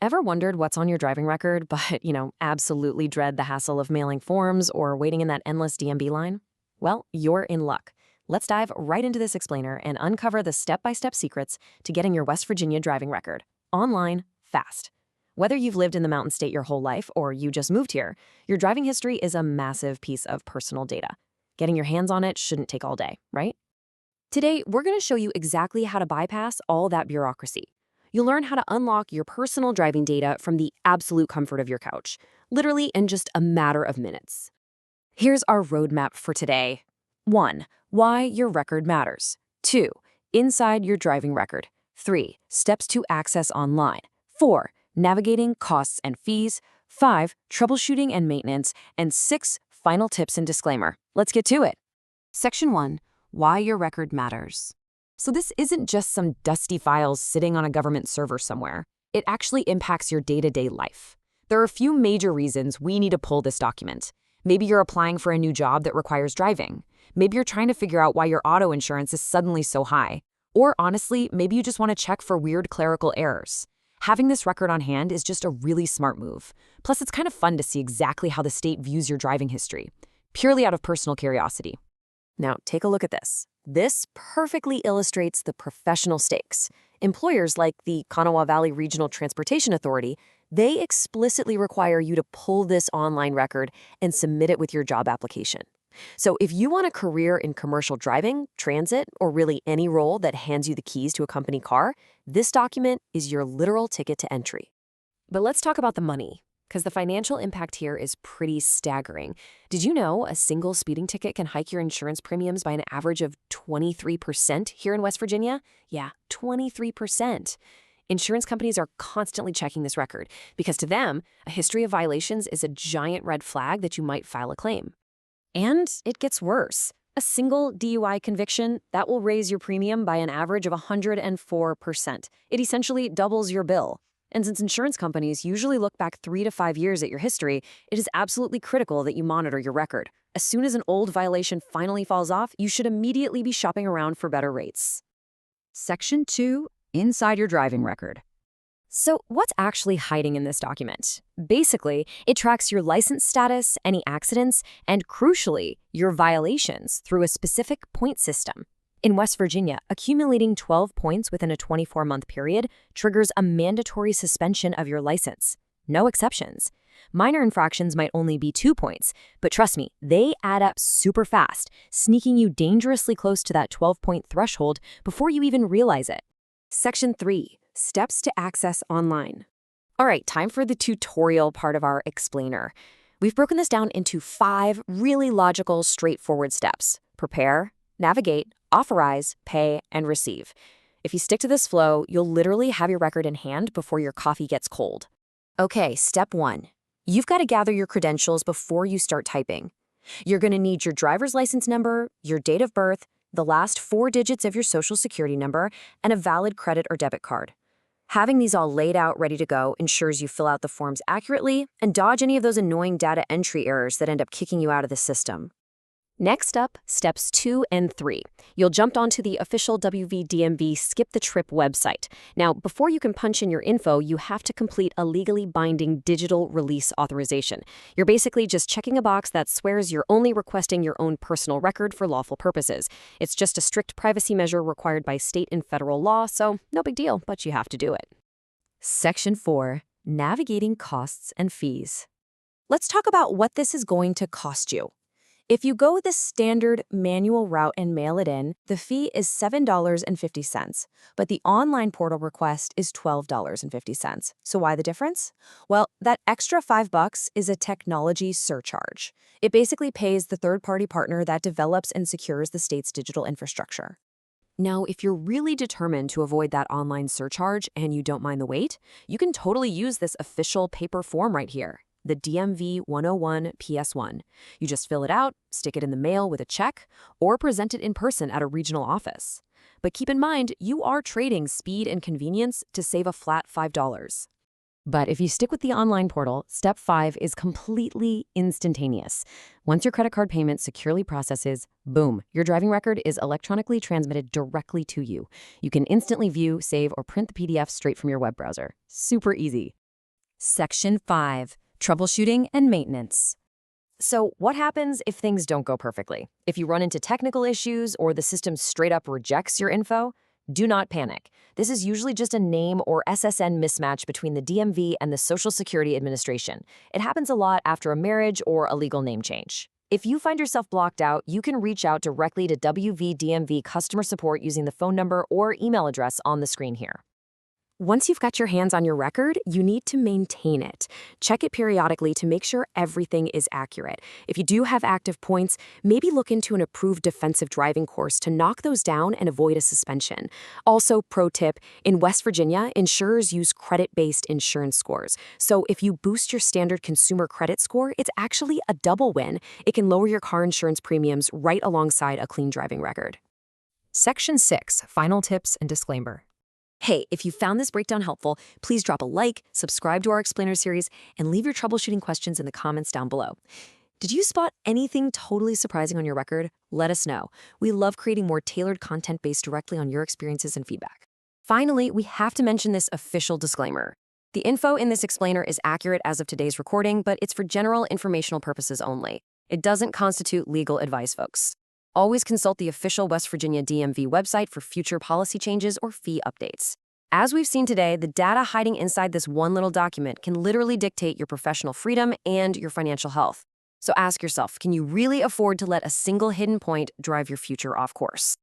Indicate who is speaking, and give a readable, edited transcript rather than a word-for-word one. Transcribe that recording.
Speaker 1: Ever wondered what's on your driving record, but, absolutely dread the hassle of mailing forms or waiting in that endless DMV line? Well, you're in luck. Let's dive right into this explainer and uncover the step-by-step secrets to getting your West Virginia driving record. Online, fast. Whether you've lived in the Mountain State your whole life or you just moved here, your driving history is a massive piece of personal data. Getting your hands on it shouldn't take all day, right? Today, we're going to show you exactly how to bypass all that bureaucracy. You'll learn how to unlock your personal driving data from the absolute comfort of your couch, literally in just a matter of minutes. Here's our roadmap for today. 1. Why your record matters. 2. Inside your driving record. 3. Steps to access online. 4. Navigating costs and fees. 5. Troubleshooting and maintenance. And 6. Final tips and disclaimer. Let's get to it. Section 1. Why your record matters. So this isn't just some dusty files sitting on a government server somewhere. It actually impacts your day-to-day life. There are a few major reasons we need to pull this document. Maybe you're applying for a new job that requires driving. Maybe you're trying to figure out why your auto insurance is suddenly so high. Or honestly, maybe you just want to check for weird clerical errors. Having this record on hand is just a really smart move. Plus, it's kind of fun to see exactly how the state views your driving history, purely out of personal curiosity. Now, take a look at this. This perfectly illustrates the professional stakes. Employers like the Kanawha Valley Regional Transportation Authority, they explicitly require you to pull this online record and submit it with your job application. So if you want a career in commercial driving, transit, or really any role that hands you the keys to a company car, this document is your literal ticket to entry. But let's talk about the money, because the financial impact here is pretty staggering. Did you know a single speeding ticket can hike your insurance premiums by an average of 23% here in West Virginia? Yeah, 23%. Insurance companies are constantly checking this record because to them, a history of violations is a giant red flag that you might file a claim. And it gets worse. A single DUI conviction, that will raise your premium by an average of 104%. It essentially doubles your bill. And since insurance companies usually look back 3 to 5 years at your history, it is absolutely critical that you monitor your record. As soon as an old violation finally falls off, you should immediately be shopping around for better rates. Section 2. Inside your driving record. So what's actually hiding in this document? Basically, it tracks your license status, any accidents, and crucially, your violations through a specific point system. In West Virginia, accumulating 12 points within a 24-month period triggers a mandatory suspension of your license. No exceptions. Minor infractions might only be 2 points, but trust me, they add up super fast, sneaking you dangerously close to that 12-point threshold before you even realize it. Section 3. Steps to access online. All right, time for the tutorial part of our explainer. We've broken this down into 5 really logical, straightforward steps. Prepare, navigate, authorize, pay, and receive. If you stick to this flow, you'll literally have your record in hand before your coffee gets cold. Okay, step 1. You've got to gather your credentials before you start typing. You're going to need your driver's license number, your date of birth, the last 4 digits of your social security number, and a valid credit or debit card. Having these all laid out ready to go ensures you fill out the forms accurately and dodge any of those annoying data entry errors that end up kicking you out of the system. Next up, steps 2 and 3. You'll jump onto the official WVDMV Skip the Trip website. Now, before you can punch in your info, you have to complete a legally binding digital release authorization. You're basically just checking a box that swears you're only requesting your own personal record for lawful purposes. It's just a strict privacy measure required by state and federal law, so no big deal, but you have to do it. Section 4. Navigating costs and fees. Let's talk about what this is going to cost you. If you go the standard manual route and mail it in, the fee is $7.50, but the online portal request is $12.50. So why the difference? Well, that extra $5 is a technology surcharge. It basically pays the third-party partner that develops and secures the state's digital infrastructure. Now, if you're really determined to avoid that online surcharge and you don't mind the wait, you can totally use this official paper form right here. The DMV 101 PS1. You just fill it out, stick it in the mail with a check, or present it in person at a regional office. But keep in mind, you are trading speed and convenience to save a flat $5. But if you stick with the online portal, step 5 is completely instantaneous. Once your credit card payment securely processes, boom, your driving record is electronically transmitted directly to you. You can instantly view, save, or print the PDF straight from your web browser. Super easy.
Speaker 2: Section 5. Troubleshooting and Maintenance.
Speaker 1: So, what happens if things don't go perfectly? If you run into technical issues or the system straight up rejects your info? Do not panic. This is usually just a name or SSN mismatch between the DMV and the Social Security Administration. It happens a lot after a marriage or a legal name change. If you find yourself blocked out, you can reach out directly to WVDMV customer support using the phone number or email address on the screen here. Once you've got your hands on your record, you need to maintain it. Check it periodically to make sure everything is accurate. If you do have active points, maybe look into an approved defensive driving course to knock those down and avoid a suspension. Also, pro tip, in West Virginia, insurers use credit-based insurance scores. So if you boost your standard consumer credit score, it's actually a double win. It can lower your car insurance premiums right alongside a clean driving record.
Speaker 2: Section 6. Final Tips and Disclaimer.
Speaker 1: Hey, if you found this breakdown helpful, please drop a like, subscribe to our explainer series, and leave your troubleshooting questions in the comments down below. Did you spot anything totally surprising on your record? Let us know. We love creating more tailored content based directly on your experiences and feedback. Finally, we have to mention this official disclaimer. The info in this explainer is accurate as of today's recording, but it's for general informational purposes only. It doesn't constitute legal advice, folks. Always consult the official West Virginia DMV website for future policy changes or fee updates. As we've seen today, the data hiding inside this one little document can literally dictate your professional freedom and your financial health. So ask yourself, can you really afford to let a single hidden point drive your future off course?